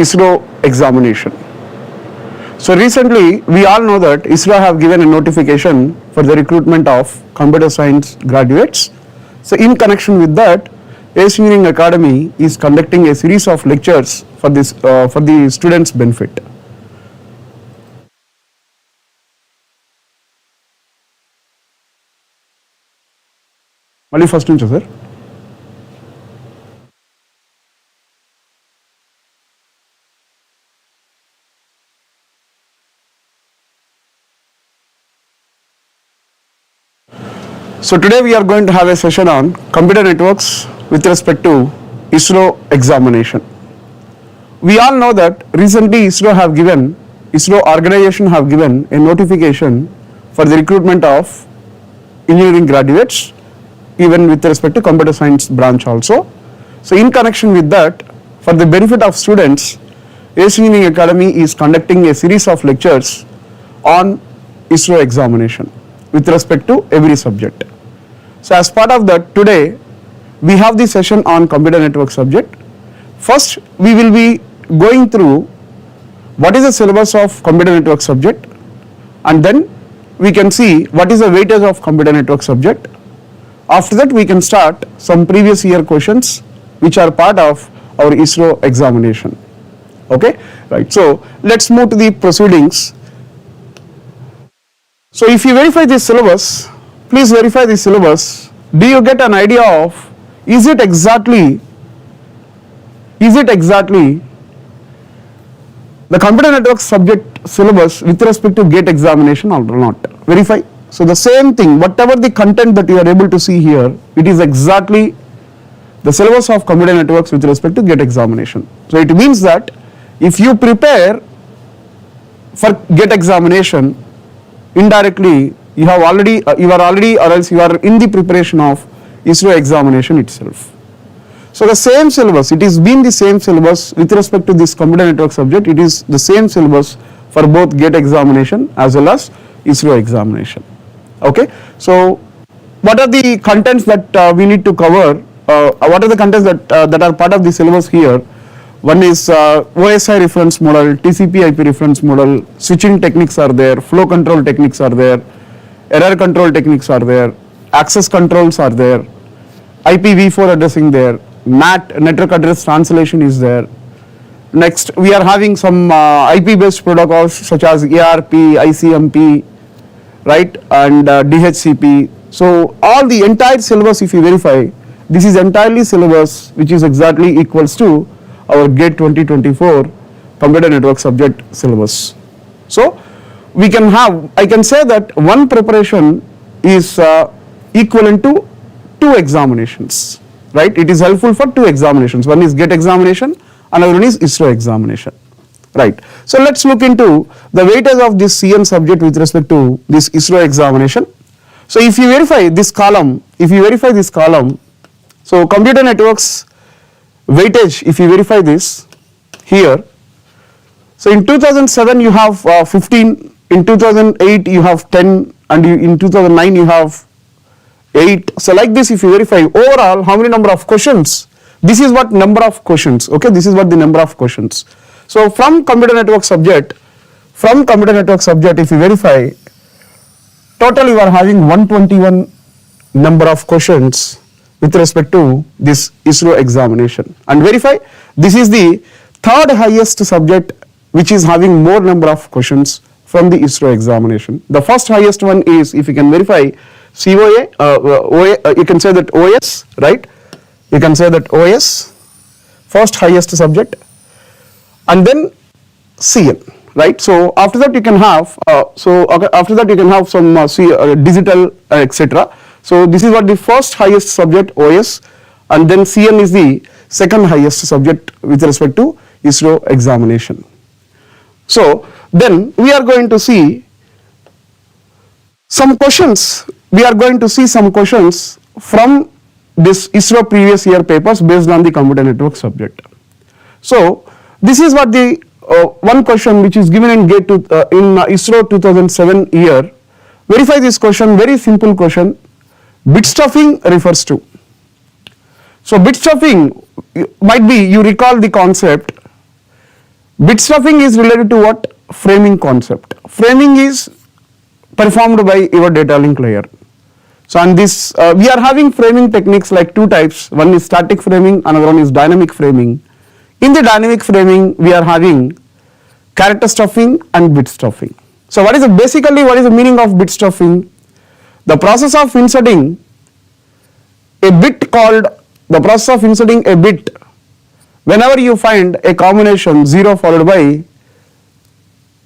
ISRO examination. So recently we all know that ISRO have given a notification for the recruitment of computer science graduates. So in connection with that, ACE Engineering Academy is conducting a series of lectures for the students' benefit. Mali first nuncha sir. So today we are going to have a session on computer networks with respect to ISRO examination. We all know that recently ISRO organization have given a notification for the recruitment of engineering graduates, even with respect to computer science branch also. So in connection with that, for the benefit of students, ACE Engineering Academy is conducting a series of lectures on ISRO examination with respect to every subject. So as part of that, today we have the session on computer network subject. First we will be going through what is the syllabus of computer network subject, and then we can see what is the weightage of computer network subject. After that we can start some previous year questions which are part of our ISRO examination. Okay, right. So let's move to the proceedings. So if you verify this syllabus, please verify the syllabus. Do you get an idea of is it exactly the computer network subject syllabus with respect to GATE examination or not? Verify. So the same thing, whatever the content that you are able to see here, it is exactly the syllabus of computer networks with respect to GATE examination. So it means that if you prepare for GATE examination, indirectly you are already or else you are in the preparation of ISRO examination itself. So the same syllabus, it has been the same syllabus with respect to this computer network subject. It is the same syllabus for both GATE examination as well as ISRO examination. Okay, so what are the contents that we need to cover? What are the contents that are part of the syllabus here? One is OSI reference model, TCP IP reference model, switching techniques are there, flow control techniques are there, error control techniques are there, access controls are there, IPv4 addressing there, NAT network address translation is there. Next we are having some IP based protocols such as ARP, ICMP, right, and DHCP. So all the entire syllabus, if you verify, this is entirely syllabus which is exactly equals to our GATE 2024 computer network subject syllabus. So we can have, I can say that one preparation is equivalent to 2 examinations, right? It is helpful for 2 examinations. One is GATE examination, another one is ISRO examination, right? So let's look into the weightage of this CN subject with respect to this ISRO examination. So if you verify this column, so computer networks weightage, if you verify this here, so in 2007 you have 15, in 2008 you have 10, and in 2009 you have 8. So like this, if you verify overall how many number of questions, this is what number of questions, okay, this is what the number of questions. So from computer network subject, if you verify, total you are having 121 number of questions with respect to this ISRO examination. And verify, this is the 3rd highest subject which is having more number of questions from the ISRO examination. The first highest one is, if you can verify, COA, you can say that OS, right? You can say that OS, first highest subject, and then CN, right? So after that you can have, some digital, etc. So this is what the first highest subject, OS, and then CN is the second highest subject with respect to ISRO examination. So then we are going to see some questions. We are going to see some questions from this ISRO previous year papers based on the computer network subject. So this is what the one question which is given in GATE in ISRO 2007 year. Verify this question, very simple question. Bit stuffing refers to. So bit stuffing might be, you recall the concept, Bit stuffing is related to what? Framing concept. Framing is performed by your data link layer. So on this, we are having framing techniques like two types. One is static framing, another one is dynamic framing. In the dynamic framing, we are having character stuffing and bit stuffing. So what is the meaning of bit stuffing? The process of inserting a bit whenever you find a combination 0 followed by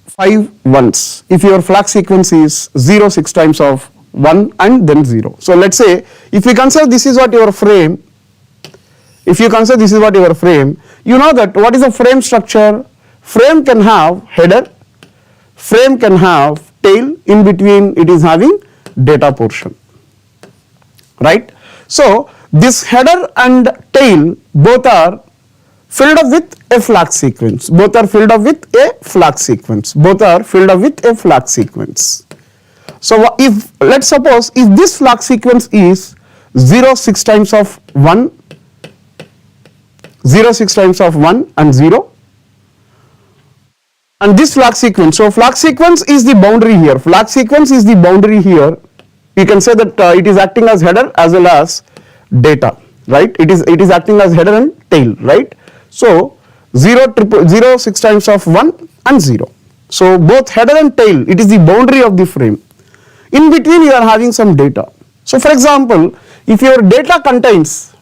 5 ones. If your flag sequence is 0 6 times of 1 and then 0. So let's say if we consider this is what your frame, you know that what is a frame structure? Frame can have header, frame can have tail, in between it is having data portion, right? So this header and tail both are filled up with a flag sequence. So if let's suppose if this flag sequence is 0 6 times of 1, 0 6 times of 1 and 0, and this flag sequence, so flag sequence is the boundary here, you can say that it is acting as header as well as data, right? It is acting as header and tail, right? So 0 6 times of 1 and 0. So both header and tail, it is the boundary of the frame. In between you are having some data. So for example, if your data contains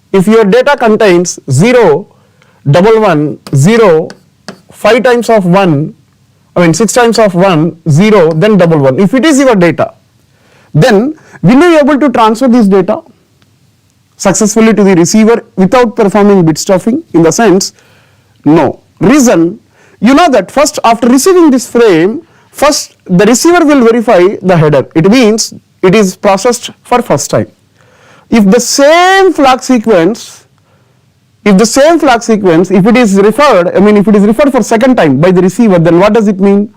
0 1 1 0 5 times of 1, 6 times of 1 0, then 1 1. If it is your data, then will you be able to transfer this data successfully to the receiver without performing bit stuffing? In the sense, no. Reason, you know that first after receiving this frame, first the receiver will verify the header. It means it is processed for first time. If the same flag sequence, if it is referred for second time by the receiver, then what does it mean?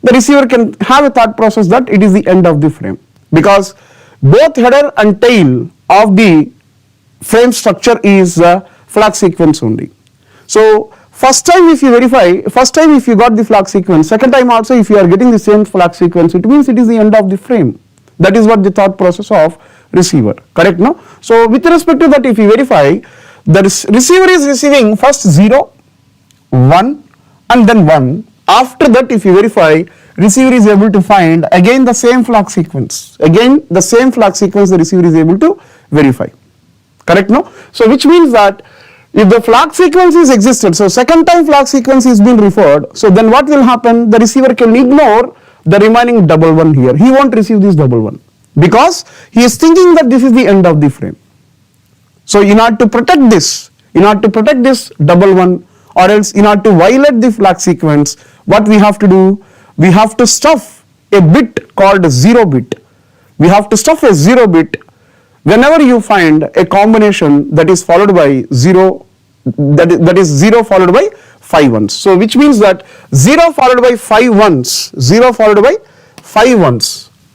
The receiver can have a thought process that it is the end of the frame, because both header and tail of the frame structure is flag sequence only. So first time if you got the flag sequence, second time also if you are getting the same flag sequence, it means it is the end of the frame. That is what the thought process of receiver, correct, no? So with respect to that, if you verify, the receiver is receiving first 0, 1 and then 1. After that, if you verify, receiver is able to find again the same flag sequence. The receiver is able to verify, correct, no? So which means that if the flag sequence is existed, so second time flag sequence is being referred, so then what will happen? The receiver can ignore the remaining 1 1 here. He won't receive this 1 1 because he is thinking that this is the end of the frame. So in order to protect this 1 1, or else in order to violate the flag sequence, what we have to do? We have to stuff a bit called 0 bit. We have to stuff a 0 bit whenever you find a combination that is followed by 0, that is 0 followed by 5 ones. So which means that 0 followed by 5 ones,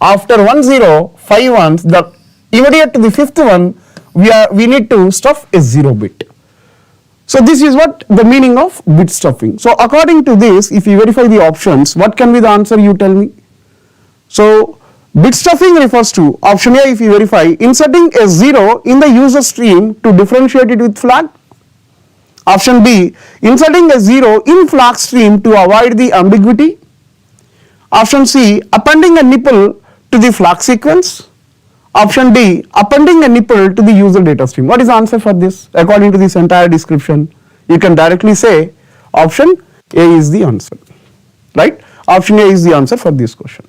after 1 0, 5 ones, the immediate to the fifth one, we need to stuff a 0 bit. So this is what the meaning of bit stuffing. So according to this, if you verify the options, what can be the answer, you tell me? So bit stuffing refers to option A, if you verify, inserting a 0 in the user stream to differentiate it with flag. Option B, inserting a 0 in flag stream to avoid the ambiguity. Option C, appending a nipple to the flag sequence. Option D, appending a nipple to the user data stream. What is the answer for this? According to this entire description, you can directly say option A is the answer, right? Option A is the answer for this question.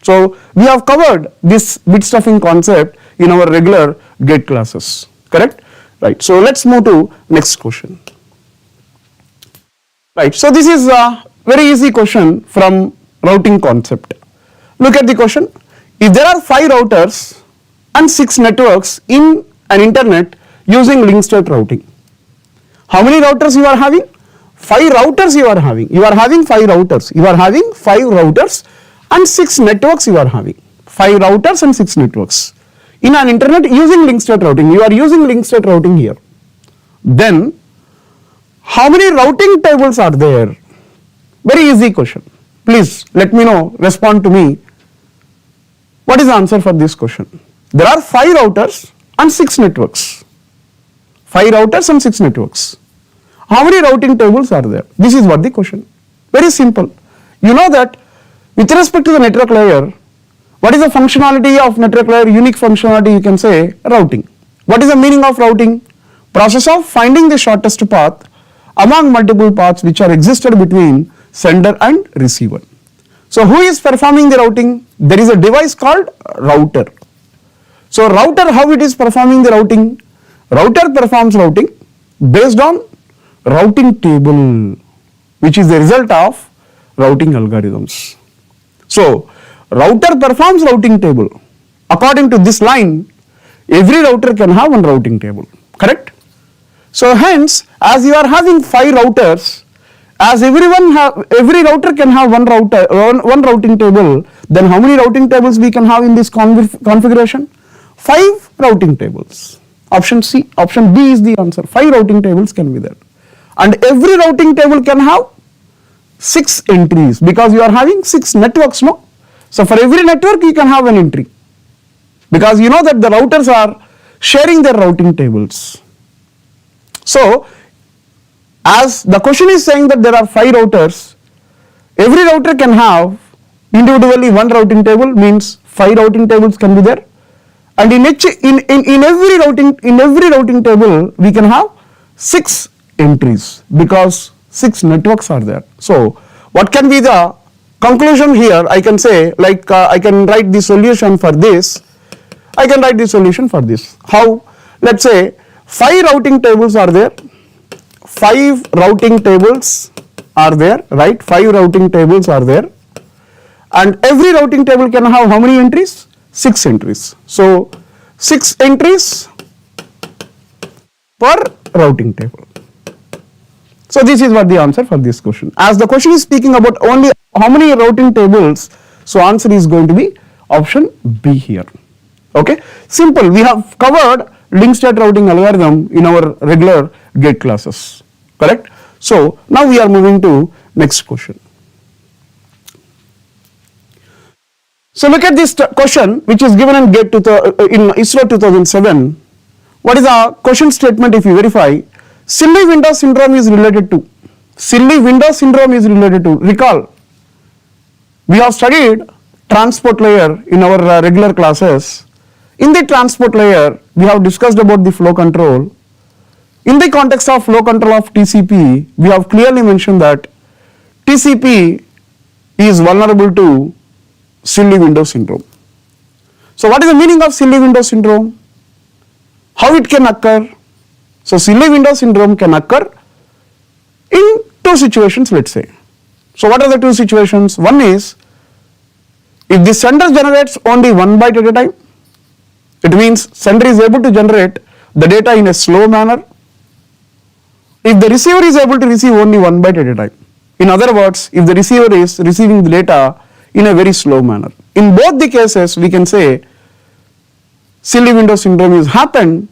So we have covered this bit stuffing concept in our regular GATE classes, correct? Right. So let's move to next question. Right. So this is a very easy question from routing concept. Look at the question. If there are 5 routers and 6 networks in an internet using link state routing, how many routers you are having? 5 routers you are having. You are having 5 routers. You are having 5 routers and 6 networks you are having. 5 routers and 6 networks in an internet using link state routing. You are using link state routing here. Then how many routing tables are there? Very easy question. Please let me know, respond to me. What is the answer for this question? There are 5 routers and 6 networks. 5 routers and 6 networks. How many routing tables are there? This is what the question. Very simple. You know that with respect to the network layer, what is the functionality of network layer? Unique functionality, you can say routing. What is the meaning of routing? Process of finding the shortest path among multiple paths which are existed between sender and receiver. So who is performing the routing? There is a device called router. So router, how it is performing the routing? Router performs routing based on routing table, which is the result of routing algorithms. So router performs routing table. According to this line, every router can have one routing table, correct? So hence, as you are having 5 routers, as every router can have one routing table, then how many routing tables we can have in this configuration? 5 routing tables. Option C, option B is the answer. 5 routing tables can be there. And every routing table can have 6 entries because you are having 6 networks, no? So for every network you can have an entry because you know that the routers are sharing their routing tables. So as the question is saying that there are 5 routers, every router can have individually one routing table, means 5 routing tables can be there, and in every routing table we can have 6 entries because 6 networks are there. So what can be the conclusion here? I can say, like I can write the solution for this. I can write the solution for this. How? Let's say 5 routing tables are there. 5 routing tables are there, right? 5 routing tables are there. And every routing table can have how many entries? 6 entries. So 6 entries per routing table. So this is what the answer for this question. As the question is speaking about only how many routing tables, so answer is going to be option B here. Okay, simple. We have covered link state routing algorithm in our regular GATE classes, correct? So now we are moving to next question. So look at this question which is given in GATE in ISRO 2007. What is the question statement? If you verify, silly window syndrome is related to. Silly window syndrome is related to. Recall, we have studied transport layer in our regular classes. In the transport layer, we have discussed about the flow control. In the context of flow control of TCP, we have clearly mentioned that TCP is vulnerable to silly window syndrome. So what is the meaning of silly window syndrome? How it can occur? So silly window syndrome can occur in 2 situations, let's say. So what are the 2 situations? One is, if the sender generates only 1 byte at a time, it means sender is able to generate the data in a slow manner. If the receiver is able to receive only 1 byte at a time. In other words, if the receiver is receiving the data in a very slow manner. In both the cases, we can say silly window syndrome is happened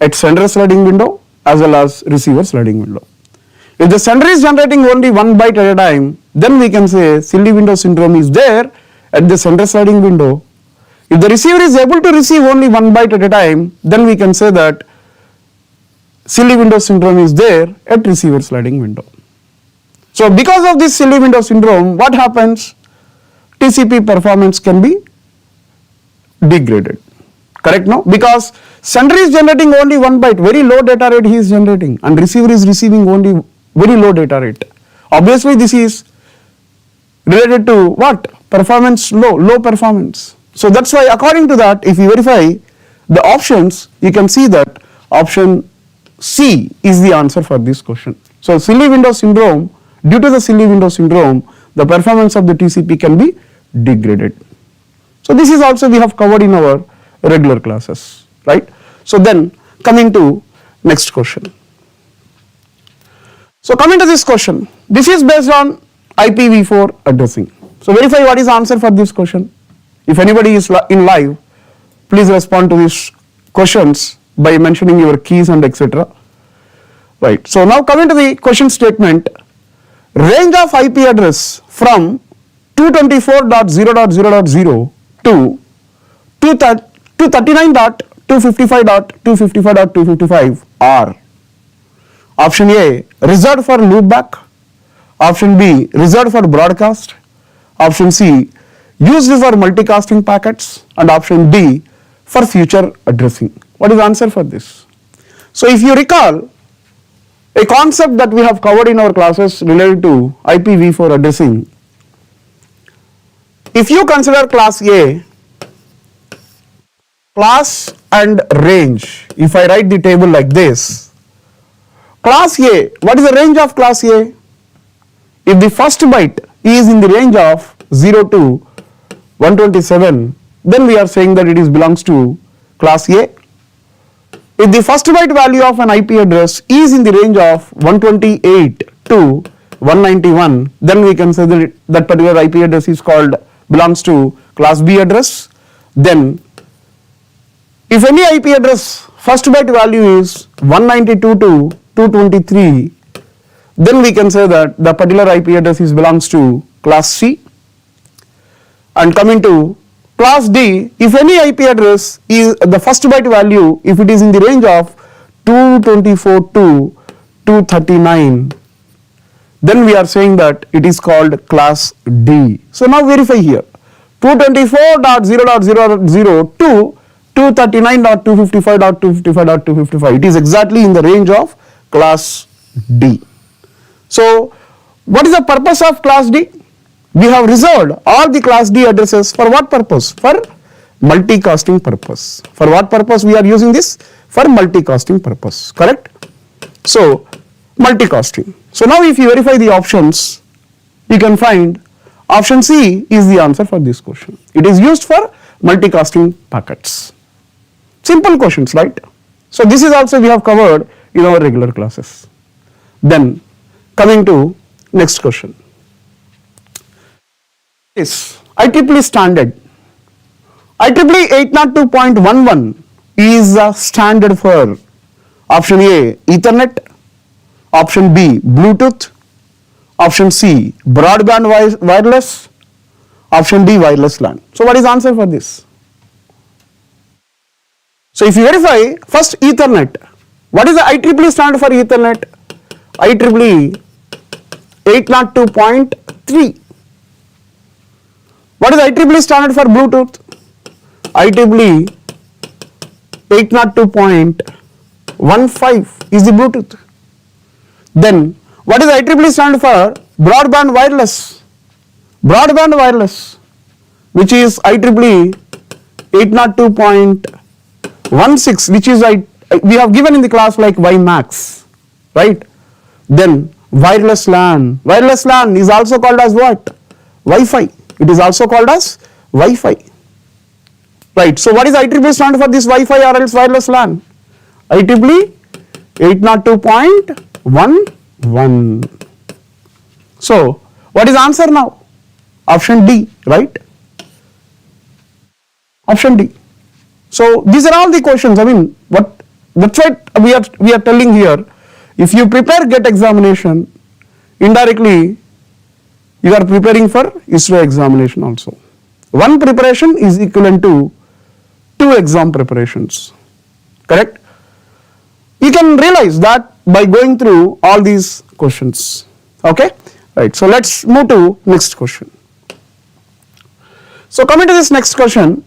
at sender sliding window as well as receiver sliding window. If the sender is generating only 1 byte at a time, then we can say silly window syndrome is there at the sender sliding window. If the receiver is able to receive only 1 byte at a time, then we can say that silly window syndrome is there at receiver sliding window. So because of this silly window syndrome, what happens? TCP performance can be degraded. Correct, no? Because sender is generating only 1 byte, very low data rate he is generating, and receiver is receiving only very low data rate. Obviously this is related to what? Performance low performance. So that's why according to that, if you verify the options, you can see that option C is the answer for this question. So silly window syndrome, due to the silly window syndrome, the performance of the TCP can be degraded. So this is also we have covered in our regular classes, right? So then coming to next question. So coming to this question, this is based on IPv4 addressing. So verify what is the answer for this question. If anybody is in live, please respond to these questions by mentioning your keys and etc. Right. So now coming to the question statement, range of IP address from 224.0.0.0 to 239.255.255.255 are option A reserved for loopback, option B reserved for broadcast, option C used for multicasting packets, and option D for future addressing. What is the answer for this? So if you recall a concept that we have covered in our classes related to IPv4 addressing, if you consider class A, class and range, if I write the table like this, class A, what is the range of class A? If the first byte is in the range of 0 to 127, then we are saying that it belongs to class A. If the first byte value of an IP address is in the range of 128 to 191, then we can say that that particular IP address belongs to class B address. Then if any IP address first byte value is 192 to 223, then we can say that the particular IP address belongs to class C. And coming to class D, if any IP address is the first byte value, if it is in the range of 224 to 239, then we are saying that it is called class D. So now verify here, 224.0.0.0 to 239.255.255.255, it is exactly in the range of class D. So what is the purpose of class D? We have reserved all the class D addresses for what purpose? For multicasting purpose. For what purpose we are using this? For multicasting purpose, correct? So multicasting. So now if you verify the options, you can find option C is the answer for this question. It is used for multicasting packets. Simple questions, right? So this is also we have covered in our regular classes. Then coming to next question. Is IEEE standard. IEEE 802.11 is a standard for option A Ethernet, option B Bluetooth, option C broadband wireless, option D wireless LAN. So what is the answer for this? So if you verify first Ethernet, what is the IEEE standard for Ethernet? IEEE 802.3. What is IEEE standard for Bluetooth? IEEE 802.15 is the Bluetooth. Then what is IEEE standard for broadband wireless? Broadband wireless, which is IEEE 802.16, which is we have given in the class like WiMAX, right? Then wireless LAN. Wireless LAN is also called as what? Wi-Fi. It is also called as Wi-Fi, right? So what is IEEE standard for this Wi-Fi or else wireless LAN? IEEE 802.11. So what is the answer now? Option D, right? Option D. So these are all the questions. I mean, that's what we are telling here. If you prepare GET examination, indirectly you are preparing for ISRO examination also. One preparation is equivalent to 2 exam preparations, correct? You can realize that by going through all these questions, okay? Right, so let's move to next question. So coming to this next question,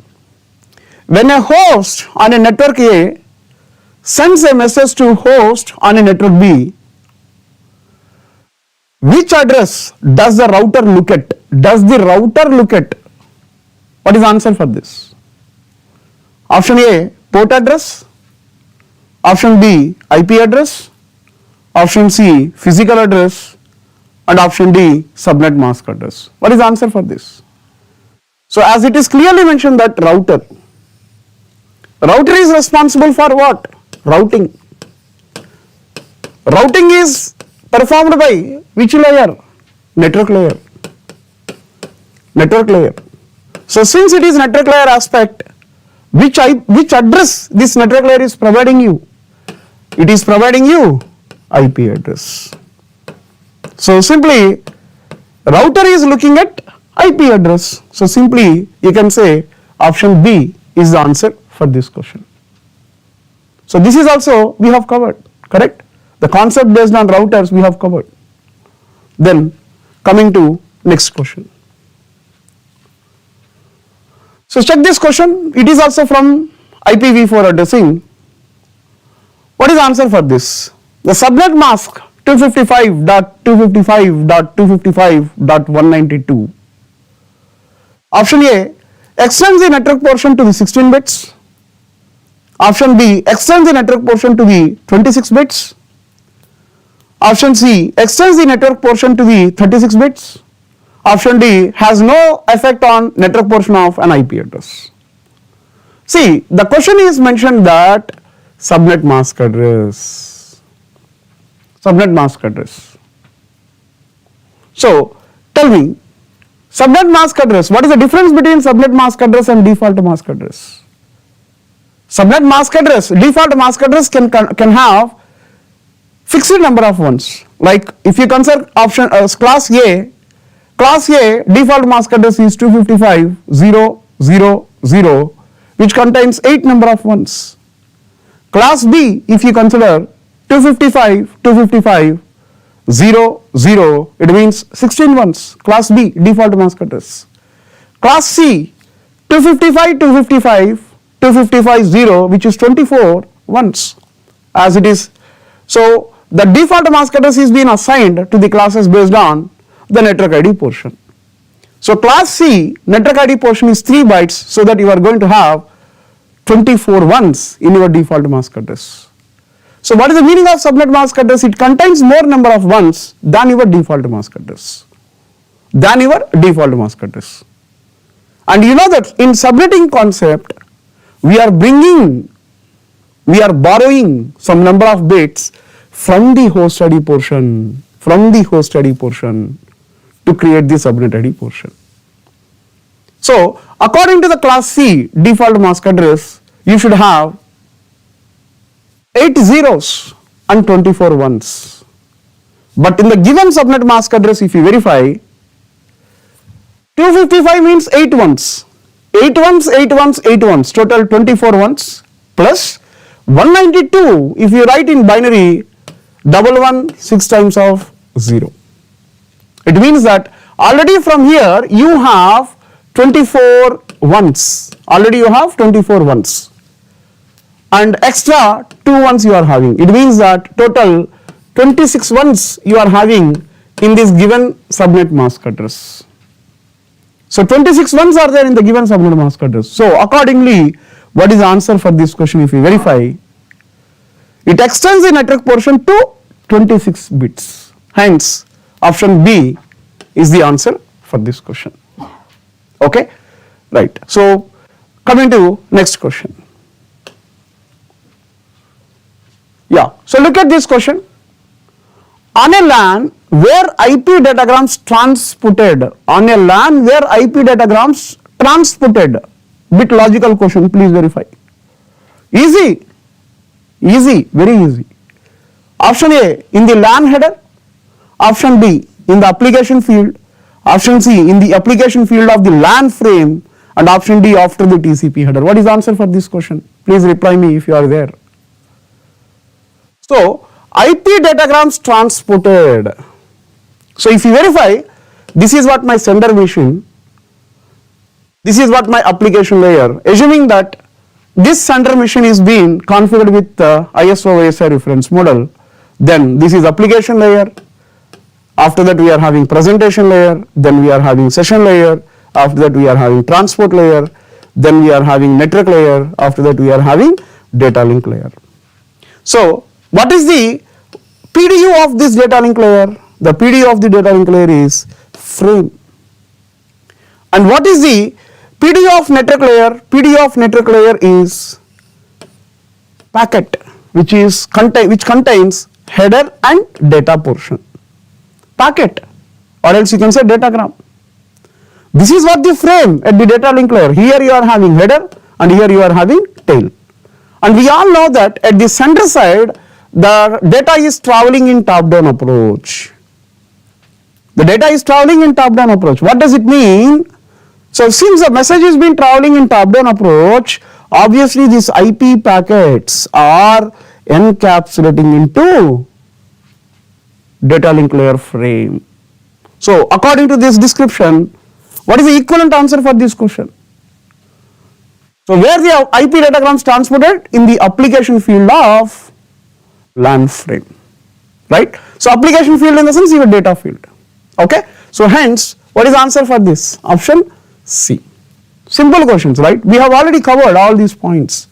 when a host on a network A sends a message to host on a network B, which address does the router look at? Does the router look at? What is the answer for this? Option A, port address. Option B, IP address. Option C, physical address. And option D, subnet mask address. What is the answer for this? So as it is clearly mentioned that router is responsible for what? Routing. Routing is performed by which layer? Network layer. Network layer. So since it is network layer aspect, which address this network layer is providing you? It is providing you IP address. So simply router is looking at IP address. So simply you can say option B is the answer for this question. So this is also we have covered, correct? The concept based on routers we have covered. Then coming to next question. So check this question, it is also from IPv4 addressing. What is the answer for this? The subnet mask 255.255.255.192. Option A extends the network portion to the 16 bits. Option B extends the network portion to the 26 bits. Option C extends the network portion to the 36 bits. Option D has no effect on network portion of an IP address. See, the question is mentioned that subnet mask address. Subnet mask address. So, tell me, subnet mask address, what is the difference between subnet mask address and default mask address? Subnet mask address, default mask address can have fixed number of ones. Like if you consider option class A default mask address is 255.0.0.0, which contains 8 number of ones. Class B, if you consider 255.0.0, it means 16 ones. Class B default mask address. Class C 255.255.0, which is 24 ones as it is. So the default mask address is being assigned to the classes based on the network ID portion. So class C network ID portion is 3 bytes, so that you are going to have 24 ones in your default mask address. So what is the meaning of subnet mask address? It contains more number of ones than your default mask address. And you know that in subnetting concept, we are borrowing some number of bits from the host ID portion, to create the subnet ID portion. So according to the class C default mask address, you should have 8 zeros and 24 ones. But in the given subnet mask address, if you verify, 255 means 8 ones. 8 ones, 8 ones, 8 ones, total 24 ones, plus 192, if you write in binary, 11 6 times of 0. It means that already from here you have 24 ones. And extra 2 ones you are having. It means that total 26 ones you are having in this given subnet mask address. So 26 ones are there in the given subnet mask address. So accordingly, what is the answer for this question? If you verify, it extends the network portion to 26 bits. Hence, option B is the answer for this question. Okay, right. So coming to next question. Yeah, so look at this question. On a LAN where IP datagrams transmitted, bit logical question, please verify. Easy, very easy. Option A in the LAN header, option B in the application field, option C in the application field of the LAN frame, and option D after the TCP header. What is the answer for this question? Please reply me if you are there. So IP datagrams transported. So if you verify, this is what my sender machine, this is what my application layer, assuming that this sender machine is being configured with ISRO ASI reference model, then this is application layer, after that we are having presentation layer, then we are having session layer, after that we are having transport layer, then we are having network layer, after that we are having data link layer. So what is the PDU of this data link layer? The PDU of the data link layer is frame. And what is the PDU of network layer? PDU of network layer is packet, which contains header and data portion. Packet, or else you can say datagram. This is what the frame at the data link layer. Here you are having header and here you are having tail. And we all know that at the sender side, the data is traveling in top-down approach. The data is traveling in top-down approach. What does it mean? So since the message has been traveling in top-down approach, obviously these IP packets are encapsulating into data link layer frame. So according to this description, what is the equivalent answer for this question? So where the IP datagrams transported? In the application field of LAN frame, right? So application field in the sense your data field, okay? So hence, what is the answer for this? Option C. Simple questions, right? We have already covered all these points.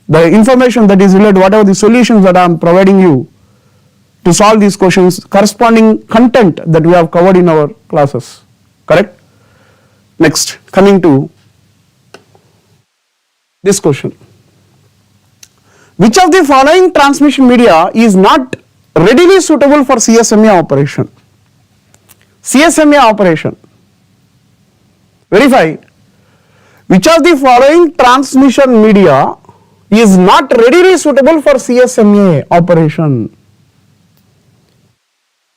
The information that is related, whatever the solutions that I am providing you to solve these questions, corresponding content that we have covered in our classes, correct? Next, coming to this question. Which of the following transmission media is not readily suitable for CSMA operation? CSMA operation. Verify. Which of the following transmission media is not readily suitable for CSMA operation?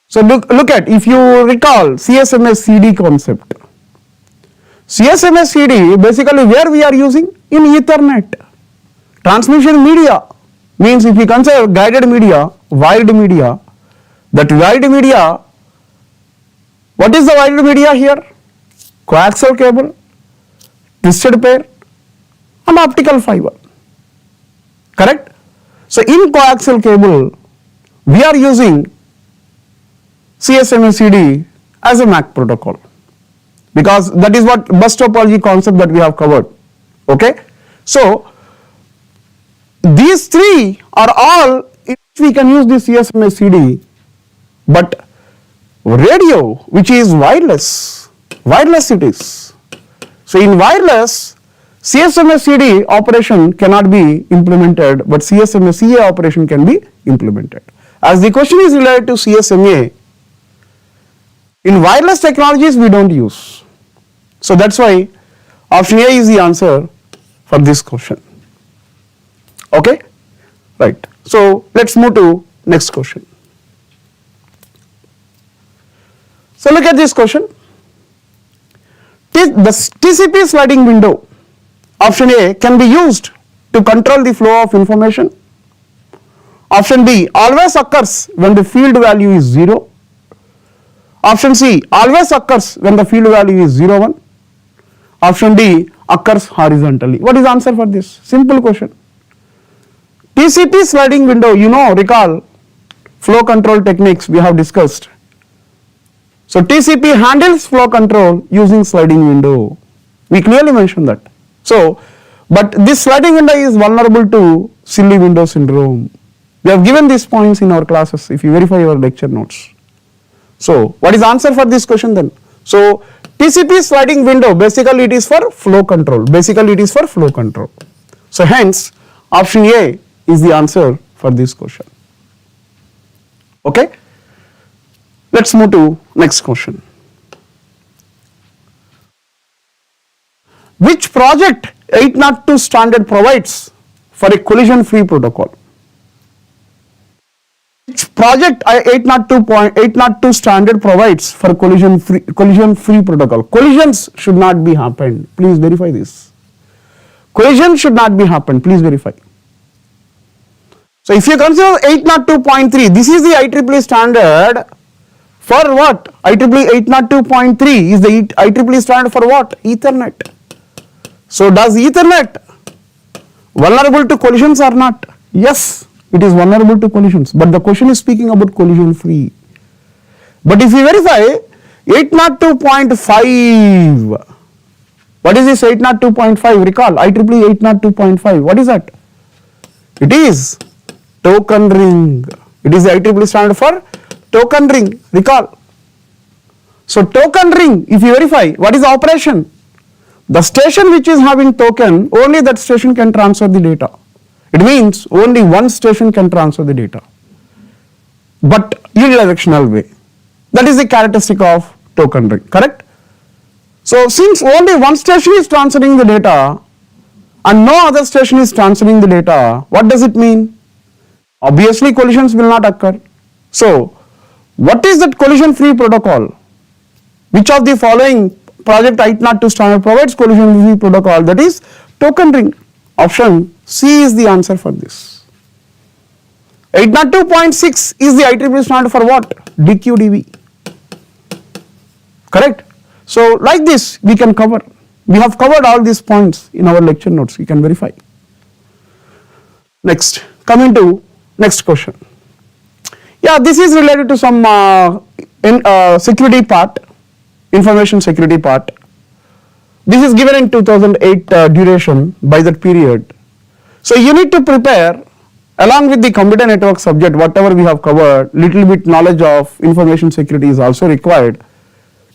So look at, if you recall CSMA CD concept. CSMA CD basically where we are using? In Ethernet. Transmission media means if you consider guided media, wired media, that wired media, what is the wired media here? Coaxial cable, twisted pair and optical fiber, correct? So in coaxial cable, we are using CSMA CD as a MAC protocol, because that is what bus topology concept that we have covered, okay? So these three are all in which we can use this CSMA CD, but radio, which is wireless it is. So in wireless, CSMA CD operation cannot be implemented, but CSMA CA operation can be implemented. As the question is related to CSMA, in wireless technologies we don't use. So that's why option A is the answer for this question. Okay, right. So let's move to next question. So look at this question. The TCP sliding window, option A, can be used to control the flow of information. Option B, always occurs when the field value is 0. Option C, always occurs when the field value is 0, 1. Option D, occurs horizontally. What is the answer for this? Simple question. TCP sliding window, recall flow control techniques we have discussed. So TCP handles flow control using sliding window. We clearly mentioned that. So, but this sliding window is vulnerable to silly window syndrome. We have given these points in our classes if you verify your lecture notes. So, what is the answer for this question then? So, TCP sliding window, basically it is for flow control. So, hence option A is the answer for this question. Okay. Let's move to next question. Which project 802 standard provides for a collision-free protocol? Which project 802 standard provides for collision-free protocol? Collisions should not be happened. Please verify this. Collision should not be happened. Please verify. So if you consider 802.3, this is the IEEE standard. For what? IEEE 802.3 is the IEEE standard for what? Ethernet. So does Ethernet vulnerable to collisions or not? Yes, it is vulnerable to collisions, but the question is speaking about collision free. But if you verify 802.5, what is this 802.5? Recall IEEE 802.5. What is that? It is token ring. It is the IEEE standard for token ring, recall. So token ring, if you verify, what is the operation? The station which is having token, only that station can transfer the data. It means only one station can transfer the data, but unidirectional way. That is the characteristic of token ring, correct? So since only one station is transferring the data and no other station is transferring the data, what does it mean? Obviously collisions will not occur. So What is that collision free protocol? Which of the following project 802 standard provides collision free protocol? That is token ring. Option C is the answer for this. 802.6 is the IEEE standard for what? DQDV. Correct? So like this we can cover. We have covered all these points in our lecture notes. You can verify. Next, coming to next question. Yeah, this is related to some security part, information security part. This is given in 2008 duration by that period. So you need to prepare along with the computer network subject, whatever we have covered, little bit knowledge of information security is also required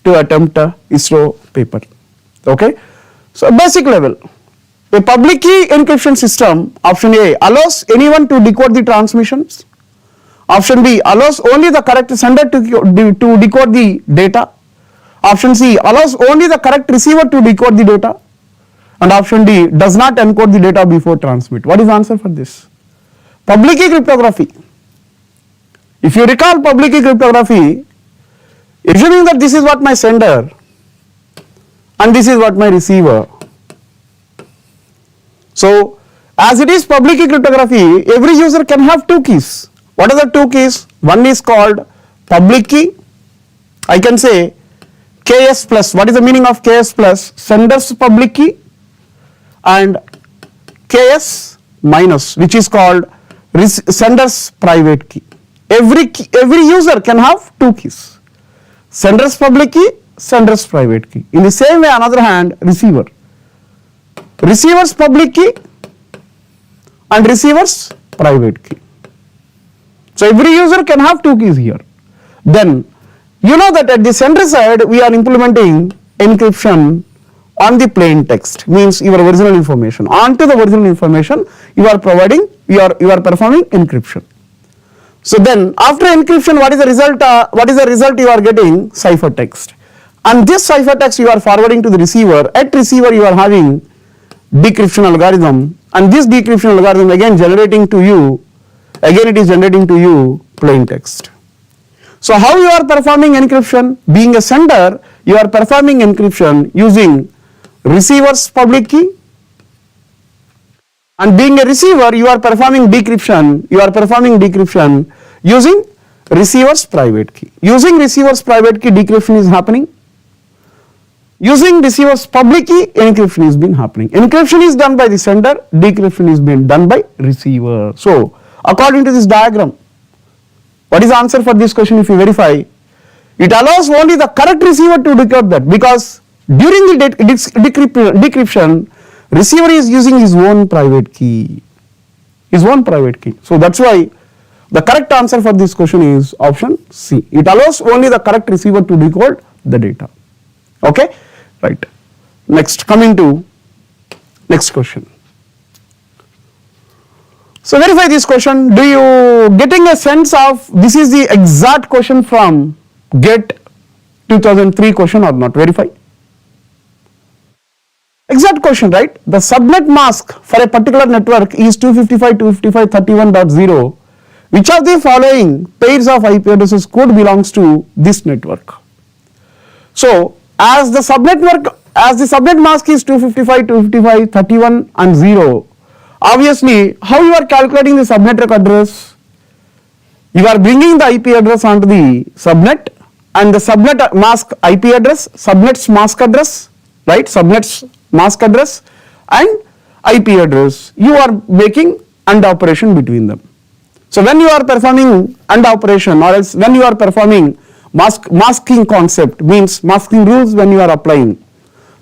to attempt a ISRO paper. Okay. So basic level. A public key encryption system, option A, allows anyone to decode the transmissions. Option B, allows only the correct sender to decode the data. Option C, allows only the correct receiver to decode the data. And option D, does not encode the data before transmit. What is the answer for this? Public key cryptography. If you recall public key cryptography, assuming that this is what my sender and this is what my receiver. So as it is public key cryptography, every user can have two keys. What are the two keys? One is called public key. I can say KS plus. What is the meaning of KS plus? Sender's public key, and KS minus, which is called sender's private key. Every user can have two keys. Sender's public key, sender's private key. In the same way, another hand, receiver. Receiver's public key and receiver's private key. So every user can have two keys here. Then you know that at the sender side we are implementing encryption on the plain text, means your original information. Onto the original information you are performing encryption. So then after encryption, what is the result? You are getting ciphertext, and this ciphertext you are forwarding to the receiver. At receiver you are having decryption algorithm, and this decryption algorithm again generating to you, plain text. So how you are performing encryption? Being a sender, you are performing encryption using receiver's public key, and being a receiver you are performing decryption using receiver's private key. Using receiver's private key, decryption is happening. Using receiver's public key, encryption is been happening. Encryption is done by the sender, decryption is being done by receiver. So according to this diagram, what is the answer for this question? If you verify, it allows only the correct receiver to decode that, because during the decryption, receiver is using his own private key. So that's why the correct answer for this question is option C. It allows only the correct receiver to decode the data. Okay, right. Next, coming to next question. So verify this question. Do you getting a sense of this is the exact question from GET 2003 question or not? Verify. Exact question, right? The subnet mask for a particular network is 255.255.31.0. Which of the following pairs of IP addresses code belongs to this network? So as the subnet mask is 255.255.31 and 0, obviously how you are calculating the subnet address? You are bringing the IP address onto the subnet, and the subnet mask IP address, subnet's mask address, right? Subnet's mask address and IP address, you are making AND operation between them. So when you are performing AND operation, or else when you are performing masking concept, means masking rules when you are applying.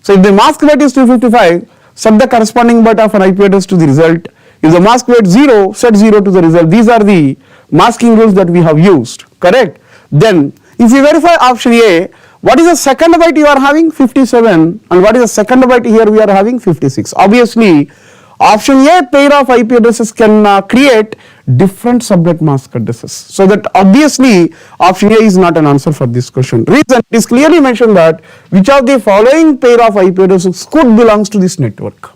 So if the mask weight is 255, set the corresponding byte of an IP address to the result. If the mask weight 0, set 0 to the result. These are the masking rules that we have used, correct? Then if you verify option A, what is the second byte you are having? 57, and what is the second byte here we are having? 56. Obviously option A, pair of IP addresses can create different subnet mask addresses. So that obviously option A is not an answer for this question. Reason, it is clearly mentioned that which of the following pair of IP addresses could belongs to this network.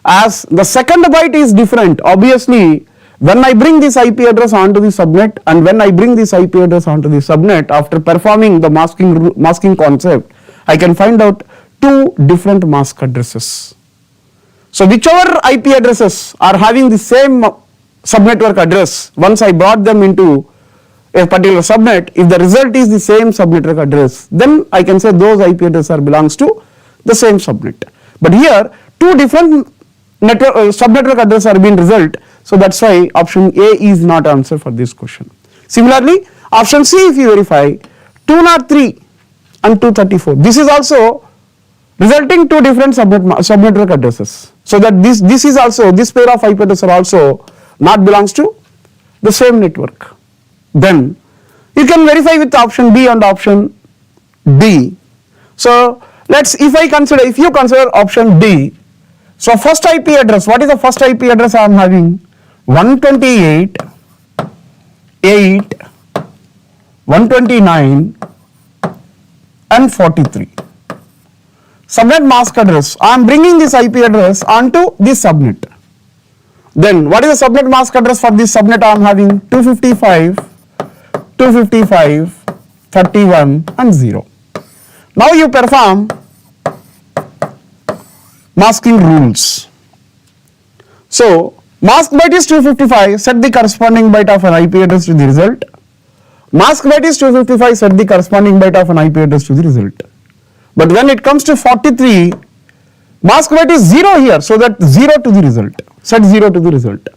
As the second byte is different, obviously When I bring this IP address onto the subnet, and when I bring this IP address onto the subnet, after performing the masking concept, I can find out two different mask addresses. So whichever IP addresses are having the same subnetwork address, once I brought them into a particular subnet, if the result is the same subnetwork address, then I can say those IP addresses belongs to the same subnet. But here two different subnetwork addresses are being result, so that's why option A is not answer for this question. Similarly, option C, if you verify 203 and 234, this is also resulting two different subnetwork addresses. So that this is also, this pair of IP addresses are also not belongs to the same network. Then you can verify with option B and option D. So if you consider option D, so first IP address, what is the first IP address I am having? 128.8.129 and 43. Subnet mask address, I am bringing this IP address onto this subnet. Then what is the subnet mask address for this subnet I am having? 255, 31 and 0. Now you perform masking rules. So mask byte is 255, set the corresponding byte of an IP address to the result. Mask byte is 255, set the corresponding byte of an IP address to the result. But when it comes to 43, mask byte is 0 here, so that 0 to the result, set 0 to the result.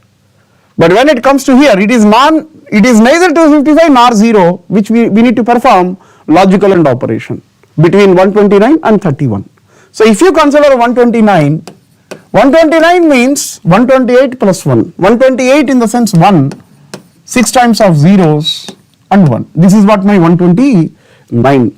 But when it comes to here, it is neither 255 nor 0, which we need to perform logical and operation between 129 and 31. So if you consider 129 means 128 plus 1. 128 in the sense 1, 6 times of zeros and 1. This is what my 129.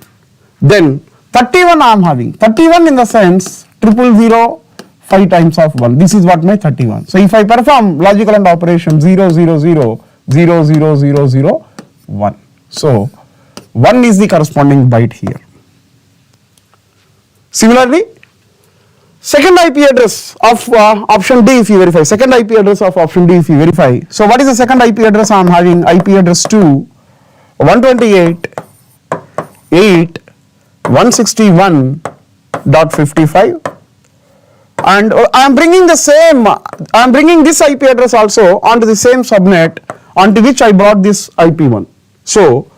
Then 31 I am having. 31 in the sense 000, 5 times of 1. This is what my 31. So if I perform logical and operation 0, 0, 0, 0, 0, 0, 0, 1. So 1 is the corresponding byte here. Similarly, second IP address of option D, if you verify, second IP address of option D, if you verify. So what is the second IP address I am having? IP address 2, 128.8.161.55, and I am bringing this IP address also onto the same subnet onto which I brought this IP1. So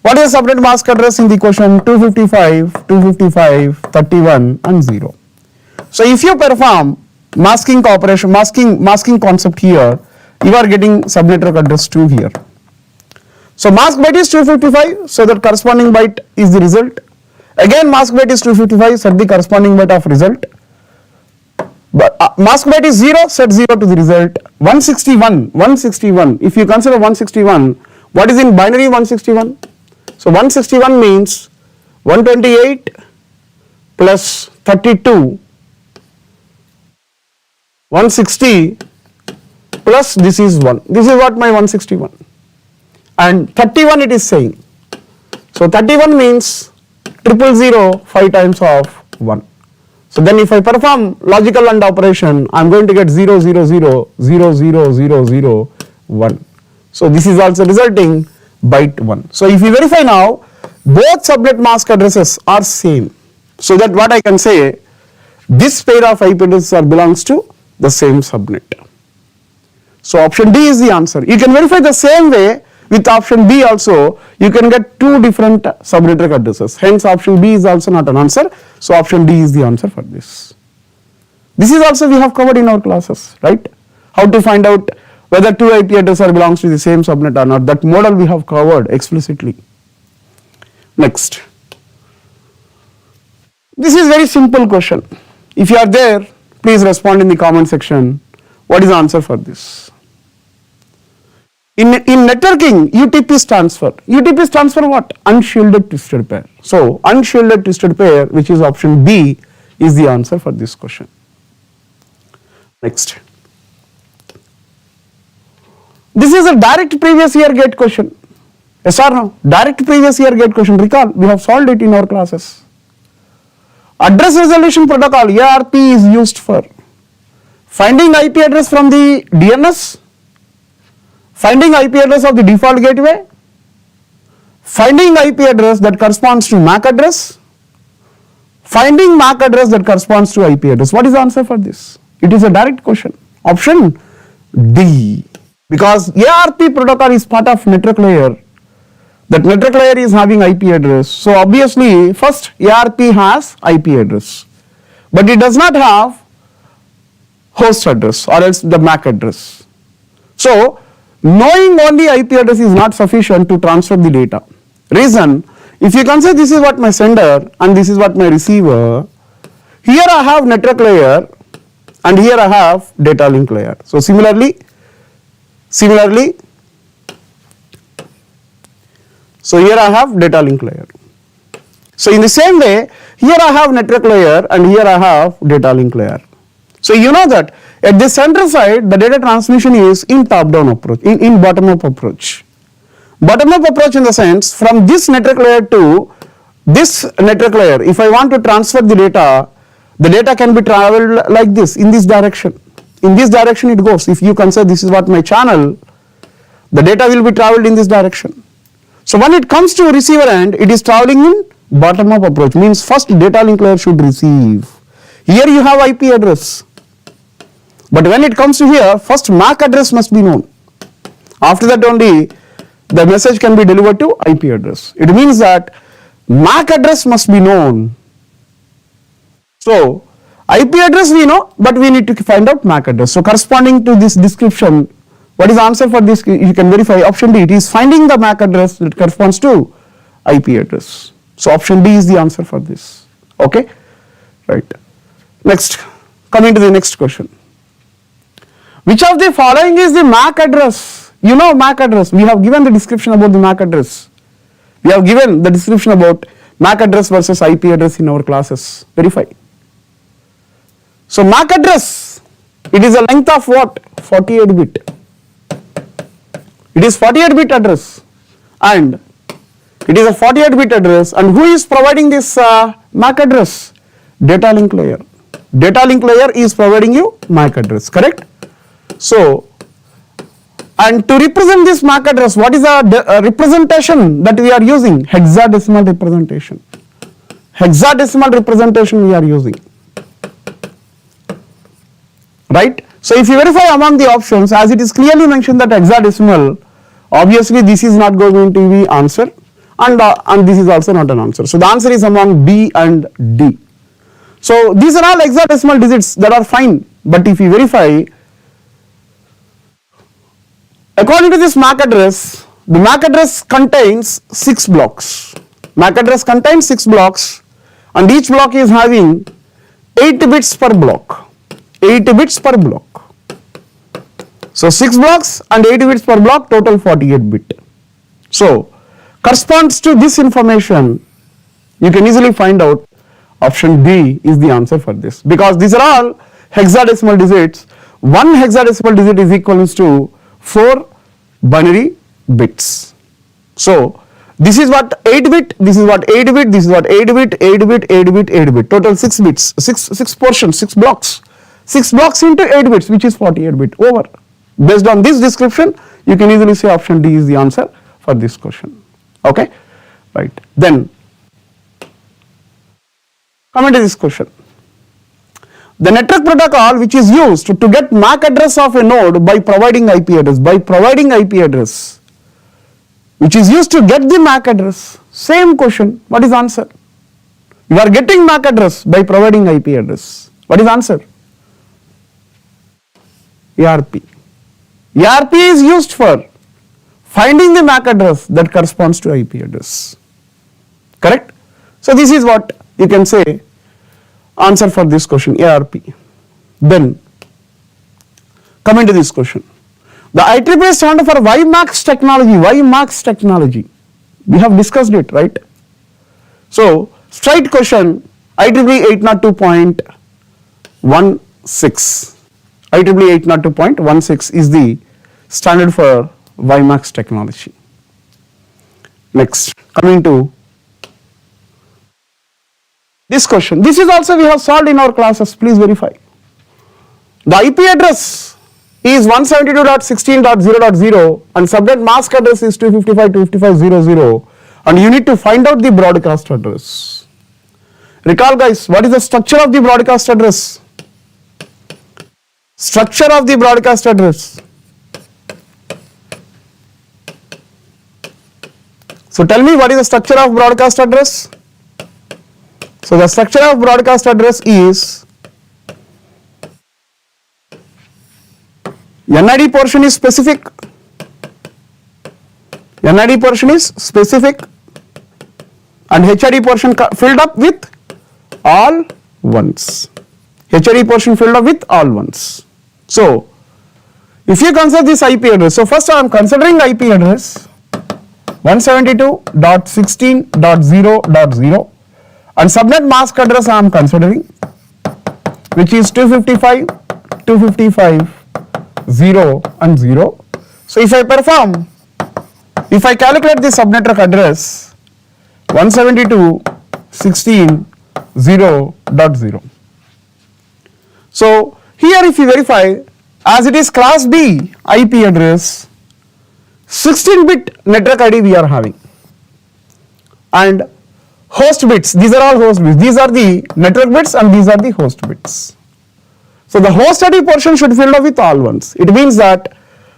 what is the subnet mask address in the question? 255, 31 and 0. So if you perform masking operation, masking concept here, you are getting subnetwork address 2 here. So mask byte is 255, so that corresponding byte is the result. Again mask byte is 255, set the corresponding byte of result. But mask byte is 0, set 0 to the result. 161, if you consider 161, what is in binary 161? So 161 means 128 plus 32, 160 plus this is 1. This is what my 161. And 31 it is saying. So 31 means 000, 5 times of 1. So then if I perform logical AND operation, I am going to get 0, 0, 0, 0, 0, 0, 0, 1. So this is also resulting byte 1. So if you verify now, both subnet mask addresses are same. So that what I can say, this pair of IP addresses belongs to the same subnet. So option D is the answer. You can verify the same way with option B also. You can get two different subnetwork addresses. Hence option B is also not an answer. So option D is the answer for this. This is also we have covered in our classes, right? How to find out whether two IP addresses belongs to the same subnet or not. That model we have covered explicitly. Next. This is very simple question. If you are there, please respond in the comment section. What is the answer for this? In networking, UTP stands for what? Unshielded twisted pair. So unshielded twisted pair, which is option B, is the answer for this question. Next. This is a direct previous year gate question. Yes or no? Direct previous year gate question. Recall, we have solved it in our classes. Address resolution protocol, ARP, is used for finding IP address from the DNS Finding IP address of the default gateway, finding IP address that corresponds to MAC address, finding MAC address that corresponds to IP address. What is the answer for this? It is a direct question. Option D. Because ARP protocol is part of network layer. That network layer is having IP address. So obviously first ARP has IP address. But it does not have host address or else the MAC address. So knowing only IP address is not sufficient to transfer the data. Reason, if you consider this is what my sender and this is what my receiver, here I have network layer and here I have data link layer. So similarly, so here I have data link layer. So in the same way, here I have network layer and here I have data link layer. So you know that at the center side, the data transmission is in top-down approach, in bottom-up approach. Bottom-up approach in the sense, from this network layer to this network layer, if I want to transfer the data can be traveled like this, in this direction. In this direction it goes. If you consider this is what my channel, the data will be traveled in this direction. So when it comes to receiver end, it is traveling in bottom-up approach, means first data link layer should receive. Here you have IP address. But when it comes to here, first MAC address must be known. After that only the message can be delivered to IP address. It means that MAC address must be known. So IP address we know, but we need to find out MAC address. So corresponding to this description, what is the answer for this? You can verify option D. It is finding the MAC address that corresponds to IP address. So option D is the answer for this. Okay, right. Next, coming to the next question. Which of the following is the MAC address? You know MAC address. We have given the description about the MAC address. We have given the description about MAC address versus IP address in our classes. Verify. So MAC address, it is a length of what? 48 bit. It is 48 bit address and it is a 48 bit address, and who is providing this MAC address? Data link layer. Data link layer is providing you MAC address, correct? So, and to represent this MAC address, what is the representation that we are using? Hexadecimal representation. Hexadecimal representation we are using. Right? So if you verify among the options, as it is clearly mentioned that hexadecimal, obviously this is not going to be answer and this is also not an answer. So the answer is among B and D. So these are all hexadecimal digits that are fine, but if you verify, according to this MAC address, the MAC address contains 6 blocks. MAC address contains 6 blocks and each block is having 8 bits per block. 8 bits per block. So 6 blocks and 8 bits per block, total 48 bit. So corresponds to this information, you can easily find out option D is the answer for this, because these are all hexadecimal digits. One hexadecimal digit is equivalent to 4 binary bits. So this is what 8 bit, this is what 8 bit, this is what 8 bit, 8 bit, 8 bit, 8 bit, total 6 bits, 6 portions, 6 blocks. 6 blocks into 8 bits, which is 48 bit, over. Based on this description, you can easily say option D is the answer for this question. Okay, right. Then coming to this question. The network protocol which is used to get MAC address of a node by providing IP address, which is used to get the MAC address. Same question, what is answer? You are getting MAC address by providing IP address. What is answer? ARP. ARP is used for finding the MAC address that corresponds to IP address. Correct? So this is what you can say answer for this question, ARP. Then coming to this question. The IEEE standard for WiMAX technology. We have discussed it, right? So straight question, IEEE 802.16. IEEE 802.16 is the standard for WiMAX technology. Next, coming to this question. This is also we have solved in our classes, please verify. The IP address is 172.16.0.0 and subnet mask address is 255.255.0.0 and you need to find out the broadcast address. Recall guys, what is the structure of the broadcast address? Structure of the broadcast address. So tell me what is the structure of broadcast address? So the structure of broadcast address is NID portion is specific. NID portion is specific and HID portion filled up with all ones. HID portion filled up with all ones. So if you consider this IP address, so first I am considering IP address 172.16.0.0 and subnet mask address I am considering, which is 255.255.0 and 0. So if I calculate the subnet network address 172.16.0.0. So here if you verify, as it is class B IP address, 16-bit network ID we are having, and host bits, these are all host bits, these are the network bits and these are the host bits. So the host ID portion should fill up with all ones. It means that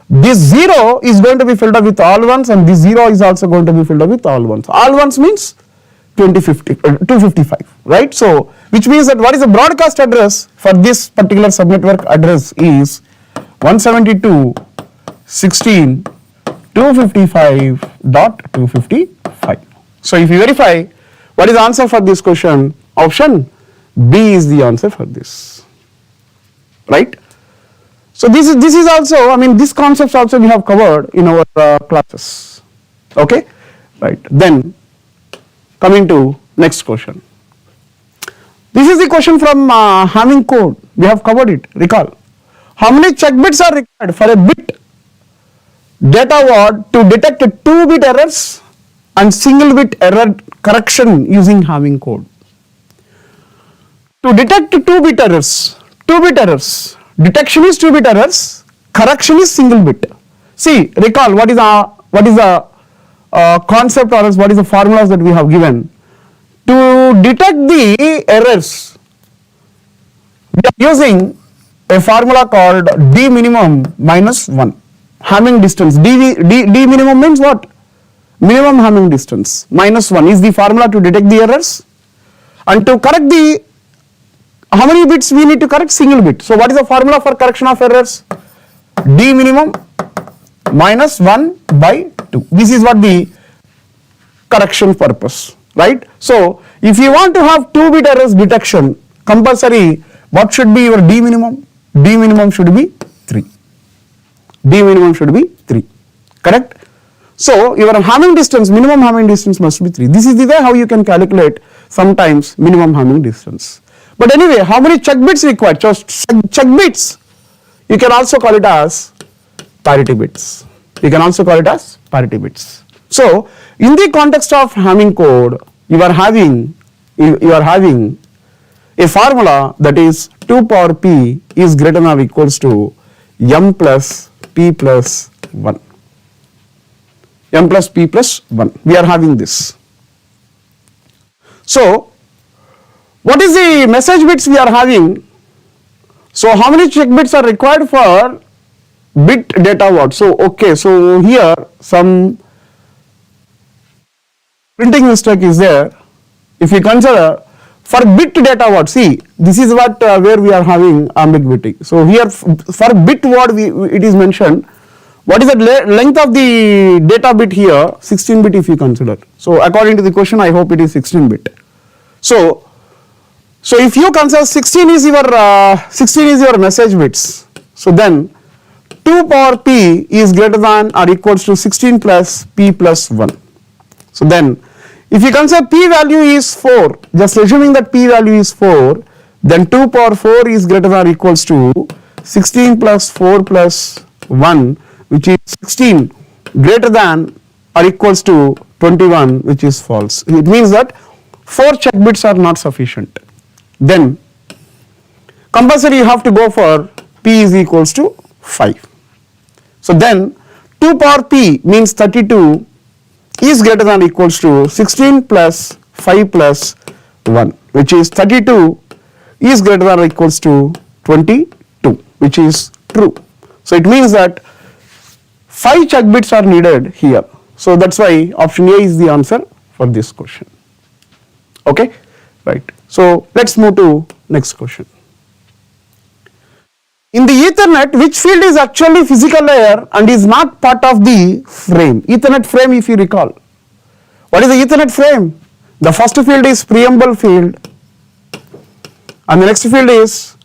this 0 is going to be filled up with all ones and this 0 is also going to be filled up with all ones. All ones means 255, right? So which means that what is the broadcast address for this particular subnetwork address is 172.16.255.255. So if you verify, what is the answer for this question? Option B is the answer for this, right? So this is also, I mean, these concepts also we have covered in our classes, okay, right? Then coming to next question. This is the question from Hamming code. We have covered it. Recall. How many check bits are required for a bit data word to detect 2-bit errors and single bit error correction using Hamming code? To detect 2-bit errors, detection is 2-bit errors, correction is single bit. See, recall what is the concept or else what is the formulas that we have given. To detect the errors, we are using a formula called D minimum minus 1. Hamming distance. D minimum means what? Minimum Hamming distance. Minus 1 is the formula to detect the errors. And to correct the, how many bits we need to correct? Single bit. So what is the formula for correction of errors? D minimum minus 1 by 2. This is what the correction purpose, right? So if you want to have 2-bit errors detection, compulsory, what should be your D minimum? D minimum should be 3. D minimum should be 3, correct? So your Hamming distance, minimum Hamming distance must be 3. This is the way how you can calculate sometimes minimum Hamming distance. But anyway, how many check bits required? Just check bits. You can also call it as parity bits. You can also call it as parity bits. So in the context of Hamming code, you are having a formula that is 2 power p is greater than or equals to m plus p plus 1. M plus p plus 1. We are having this. So what is the message bits we are having? So how many check bits are required for bit data word? So okay, so here some printing mistake is there. If we consider for bit data word, see this is what where we are having ambiguity. So here for bit word it is mentioned. What is the length of the data bit here? 16 bit if you consider. So according to the question, I hope it is 16 bit. So if you consider 16 is your message bits. So then 2 power p is greater than or equals to 16 plus p plus 1. So then if you consider p value is 4, just assuming that p value is 4, then 2 power 4 is greater than or equals to 16 plus 4 plus 1, which is 16 greater than or equals to 21, which is false. It means that 4 check bits are not sufficient. Then compulsory you have to go for p is equals to 5. So then 2 power p means 32 is greater than or equals to 16 plus 5 plus 1, which is 32 is greater than or equals to 22, which is true. So it means that 5 check bits are needed here. So that's why option A is the answer for this question. Okay, right. So let's move to next question. In the Ethernet, which field is actually physical layer and is not part of the frame? Ethernet frame, if you recall. What is the Ethernet frame? The first field is preamble field, and the next field is,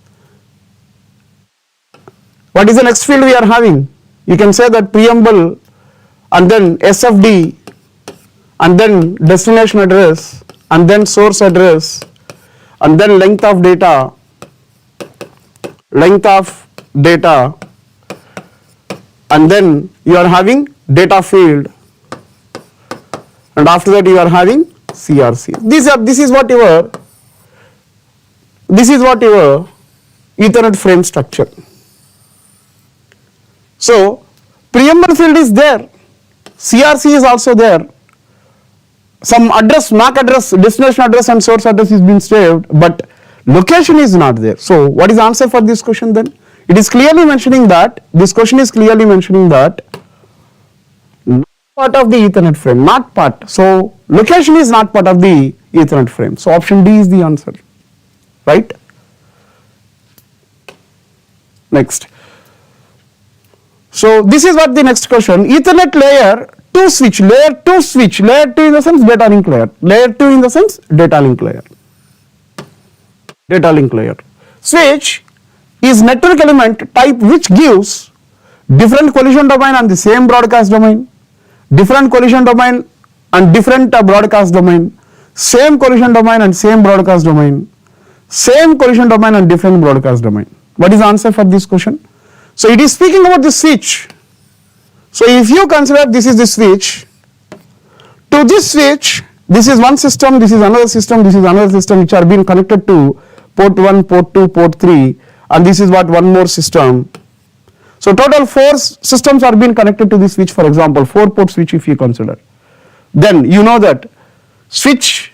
what is the next field we are having? You can say that preamble and then SFD and then destination address and then source address and then length of data, and then you are having data field, and after that you are having CRC. This is what your Ethernet frame structure. So preamble field is there, CRC is also there, some address, MAC address, destination address and source address is being saved, but location is not there. So what is the answer for this question then? It is clearly mentioning that, this question is clearly mentioning that not part of the Ethernet frame, not part. So location is not part of the Ethernet frame. So option D is the answer, right? Next. So this is what the next question. Ethernet layer 2 switch, layer 2 switch, layer 2 in the sense data link layer, layer 2 in the sense data link layer. Data link layer. Switch is network element type which gives different collision domain and the same broadcast domain, different collision domain and different broadcast domain, same collision domain and same broadcast domain, same collision domain and different broadcast domain. What is the answer for this question? So it is speaking about the switch. So if you consider this is the switch, to this switch, this is one system, this is another system, this is another system which are being connected to port 1, port 2, port 3, and this is what one more system. So total 4 systems are being connected to this switch, for example, 4 port switch if you consider. Then you know that switch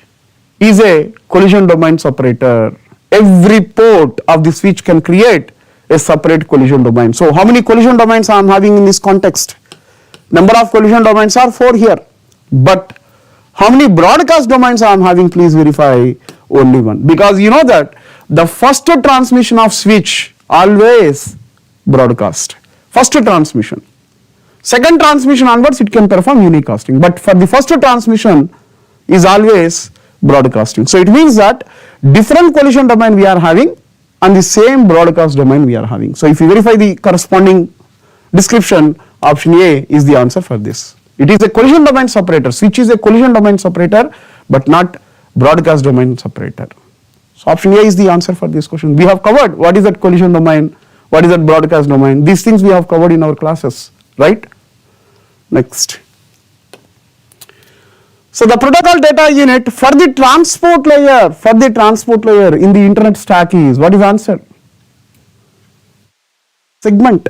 is a collision domain separator. Every port of the switch can create a separate collision domain. So how many collision domains I am having in this context? Number of collision domains are 4 here, but how many broadcast domains I am having? Please verify only 1, because you know that the first transmission of switch always broadcast, first transmission. Second transmission onwards it can perform unicasting, but for the first transmission is always broadcasting. So it means that different collision domain we are having and the same broadcast domain we are having. So if you verify the corresponding description, option A is the answer for this. It is a collision domain separator. Switch is a collision domain separator, but not broadcast domain separator. So option A is the answer for this question. We have covered what is that collision domain, what is that broadcast domain. These things we have covered in our classes, right? Next. So the protocol data unit for the transport layer, in the internet stack is, what is the answer? Segment.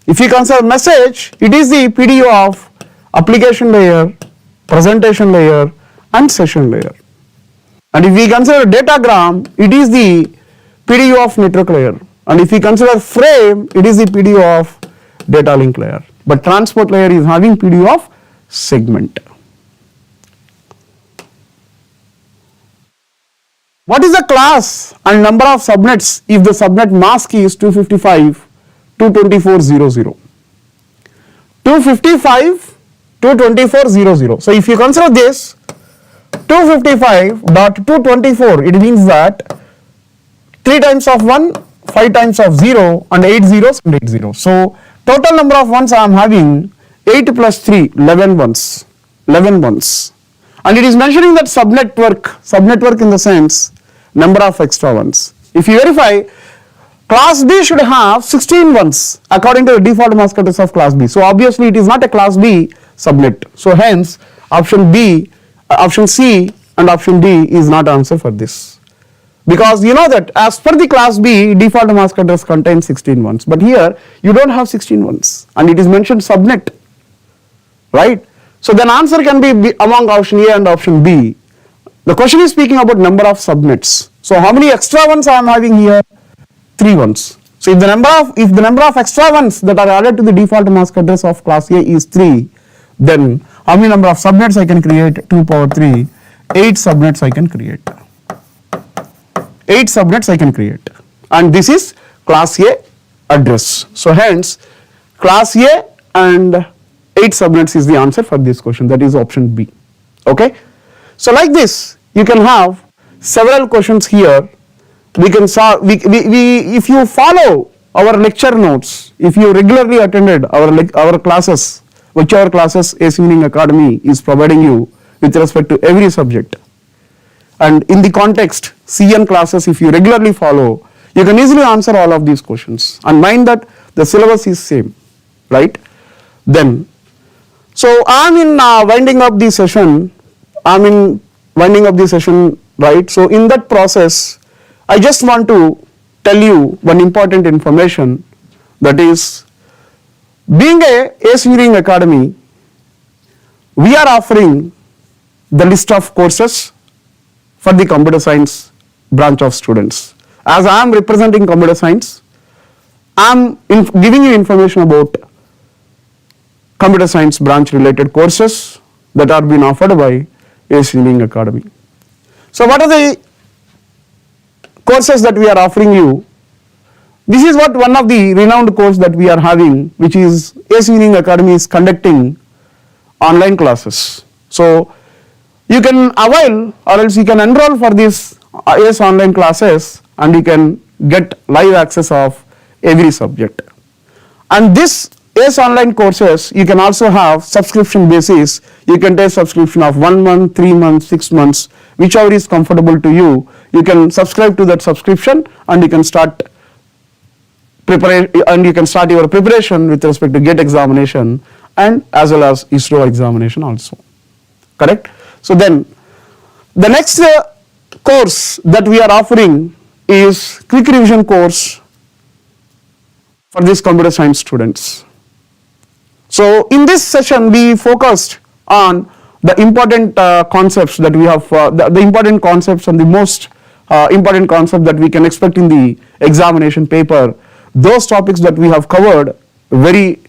If you consider message, it is the PDO of application layer, presentation layer and session layer. And if we consider datagram, it is the PDO of network layer. And if we consider frame, it is the PDO of data link layer. But transport layer is having PDO of segment. What is the class and number of subnets if the subnet mask is 255, 224.00? 255, 224.00. So if you consider this 255.224, it means that 3 times of 1, 5 times of 0 and 8 zeros and 8 zeros. So total number of ones I am having 8 plus 3, 11 ones. 11 ones. And it is mentioning that subnetwork in the sense number of extra ones. If you verify, class B should have 16 ones according to the default mask address of class B. So obviously it is not a class B subnet. So hence option B, option C and option D is not answer for this. Because you know that as per the class B, default mask address contains 16 ones. But here you don't have 16 ones and it is mentioned subnet, right? So then answer can be among option A and option B. The question is speaking about number of subnets. So how many extra ones I am having here? 3 ones. So if the number of extra ones that are added to the default mask address of class A is 3, then how many number of subnets I can create? 2 power 3, 8 subnets I can create. 8 subnets I can create, and this is class A address. So hence class A and 8 subnets is the answer for this question, that is option B. Okay, so like this you can have several questions here. We can solve, if you follow our lecture notes, if you regularly attended our classes, whichever classes ACE Engineering Academy is providing you with respect to every subject, and in the context CN classes, if you regularly follow, you can easily answer all of these questions, and mind that the syllabus is same, right? Then, so I am in winding up the session, right? So in that process, I just want to tell you one important information, that is, being a ACE Engineering Academy, we are offering the list of courses for the computer science branch of students. As I am representing computer science, I am giving you information about computer science branch related courses that are being offered by ACE Engineering Academy. So what are the courses that we are offering you? This is what one of the renowned course that we are having, which is ACE Engineering Academy is conducting online classes. So you can avail or else you can enroll for these ACE online classes and you can get live access of every subject. And this ACE online courses you can also have subscription basis. You can take subscription of 1 month, 3 months, 6 months, whichever is comfortable to you. You can subscribe to that subscription and you can start your preparation with respect to GATE examination and as well as ISRO examination also. Correct? So then the next course that we are offering is quick revision course for these computer science students. So in this session we focused on the important concepts that we have, the important concepts and the most important concept that we can expect in the examination paper. Those topics that we have covered very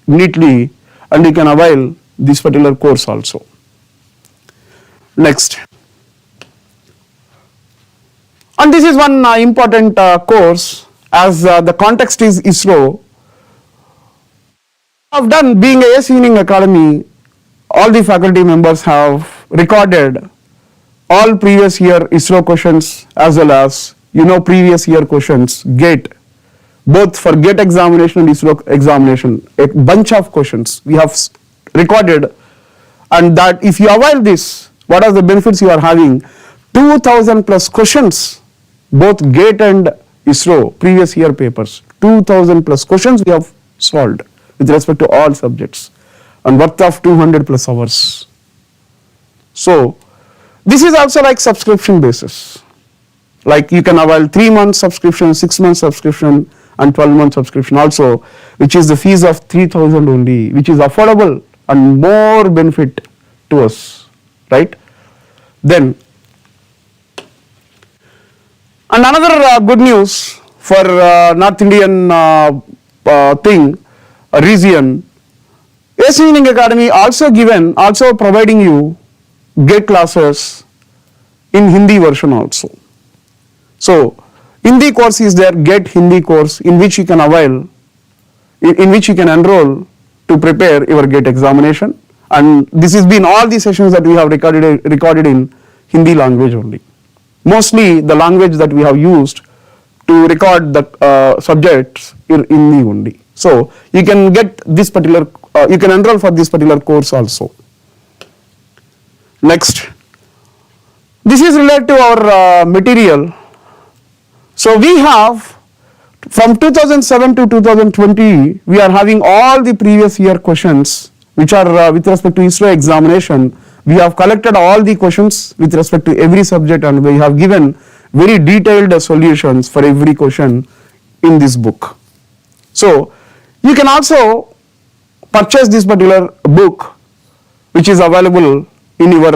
neatly, and you can avail this particular course also. Next, and this is one important course, as the context is ISRO. I've done, being a ACE Engineering Academy, all the faculty members have recorded all previous year ISRO questions as well as previous year questions, GATE, both for GATE examination and ISRO examination. A bunch of questions we have recorded, and that if you avail this, what are the benefits you are having? 2000 plus questions, both GATE and ISRO previous year papers, 2000 plus questions we have solved with respect to all subjects, and worth of 200 plus hours. So this is also like subscription basis, like you can avail 3 months subscription, 6 months subscription and 12 month subscription also, which is the fees of 3000 only, which is affordable and more benefit to us, right? Then, and another good news for North Indian region, ACE Engineering Academy also providing you GATE classes in Hindi version also. So Hindi course is there, GATE Hindi course, in which you can avail, in which you can enroll to prepare your GATE examination, and this has been all the sessions that we have recorded in Hindi language only. Mostly the language that we have used to record the subjects in Hindi only. So you can get this particular, you can enroll for this particular course also. Next, this is related to our material. So we have from 2007 to 2020, we are having all the previous year questions which are with respect to ISRO examination. We have collected all the questions with respect to every subject and we have given very detailed solutions for every question in this book. So you can also purchase this particular book, which is available in your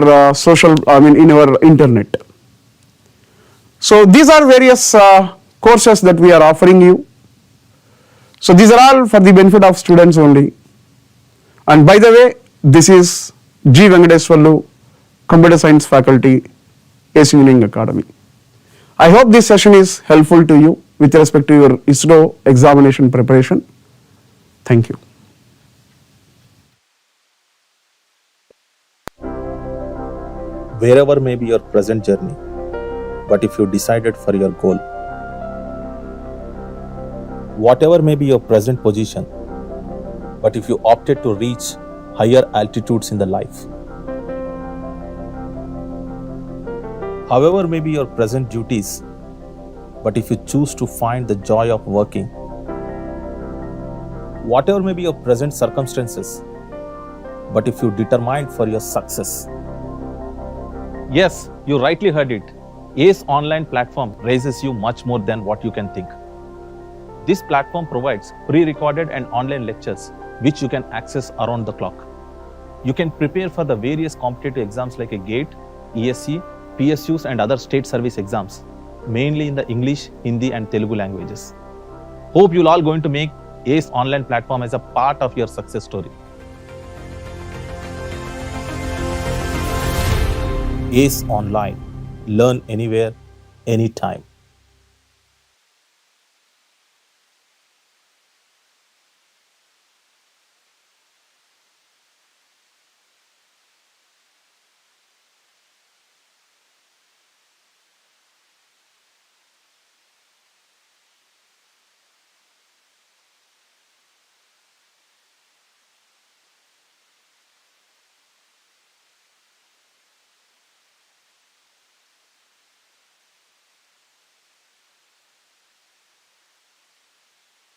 in your internet. So these are various courses that we are offering you. So these are all for the benefit of students only. And by the way, this is G. Venkateswarlu, Computer Science Faculty, ACE Engineering Academy. I hope this session is helpful to you with respect to your ISRO examination preparation. Thank you. Wherever may be your present journey, but if you decided for your goal, whatever may be your present position, but if you opted to reach higher altitudes in the life, however may be your present duties, but if you choose to find the joy of working, whatever may be your present circumstances, but if you determined for your success. Yes, you rightly heard it. ACE online platform raises you much more than what you can think. This platform provides pre-recorded and online lectures which you can access around the clock. You can prepare for the various competitive exams like a GATE, ESC, PSUs and other state service exams, mainly in the English, Hindi and Telugu languages. Hope you'll all going to make ACE online platform as a part of your success story. ACE Online. Learn anywhere, anytime.